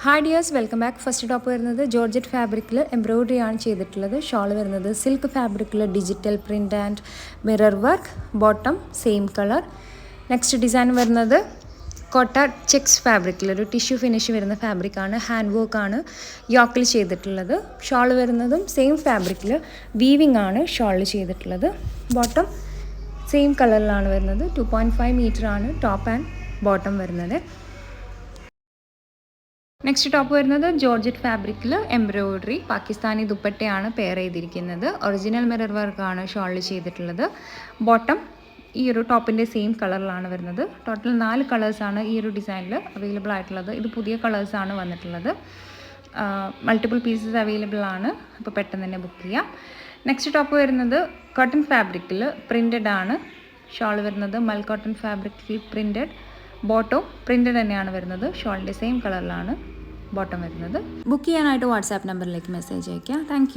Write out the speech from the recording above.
Hi dears, welcome back. First top വരുന്നത് georgette ഫാബ്രിക്കിൽ embroidery ആണ് ചെയ്തിട്ടുള്ളത്. ഷോൾ വരുന്നത് സിൽക്ക് ഫാബ്രിക്കിൽ digital print and mirror work. Bottom same colour. Next design വരുന്നത് കോട്ട ചെക്സ് ഫാബ്രിക്കിൽ ഒരു ടിഷ്യൂ ഫിനിഷ് വരുന്ന ഫാബ്രിക്കാണ്. ഹാൻഡ് വർക്കാണ് യോക്കിൽ ചെയ്തിട്ടുള്ളത്. ഷോൾ വരുന്നതും സെയിം ഫാബ്രിക്കിൽ വീവിംഗ് ആണ് ഷോളിൽ ചെയ്തിട്ടുള്ളത്. ബോട്ടം സെയിം കളറിലാണ് വരുന്നത്. 2.5 മീറ്റർ ആണ് ടോപ്പ് ആൻഡ് ബോട്ടം വരുന്നത്. നെക്സ്റ്റ് ടോപ്പ് വരുന്നത് ജോർജറ്റ് ഫാബ്രിക്കിൽ എംബ്രോയിഡറി പാകിസ്ഥാനി ദുപ്പട്ടയാണ് പെയർ ചെയ്തിരിക്കുന്നത്. ഒറിജിനൽ മിറർ വർക്കാണ് ഷോളിൽ ചെയ്തിട്ടുള്ളത്. ബോട്ടം ഈ ഒരു ടോപ്പിൻ്റെ സെയിം കളറിലാണ് വരുന്നത്. ടോട്ടൽ 4 കളേഴ്സാണ് ഈ ഒരു ഡിസൈനിൽ അവൈലബിൾ ആയിട്ടുള്ളത്. ഇത് പുതിയ കളേഴ്സാണ് വന്നിട്ടുള്ളത്. മൾട്ടിപ്പിൾ പീസസ് അവൈലബിൾ ആണ്, അപ്പോൾ പെട്ടെന്ന് തന്നെ ബുക്ക് ചെയ്യാം. നെക്സ്റ്റ് ടോപ്പ് വരുന്നത് കോട്ടൺ ഫാബ്രിക്കിൽ പ്രിൻറ്റഡ് ആണ്. ഷോൾ വരുന്നത് മൽ കോട്ടൺ ഫാബ്രിക്കിൽ പ്രിൻറ്റഡ്. ബോട്ടം പ്രിൻറ്റഡ് തന്നെയാണ് വരുന്നത്. ഷോളിൻ്റെ സെയിം കളറിലാണ് ബോട്ടം വരുന്നത്. ബുക്ക് ചെയ്യാനായിട്ട് വാട്സാപ്പ് നമ്പറിലേക്ക് മെസ്സേജ് അയയ്ക്കുക. താങ്ക്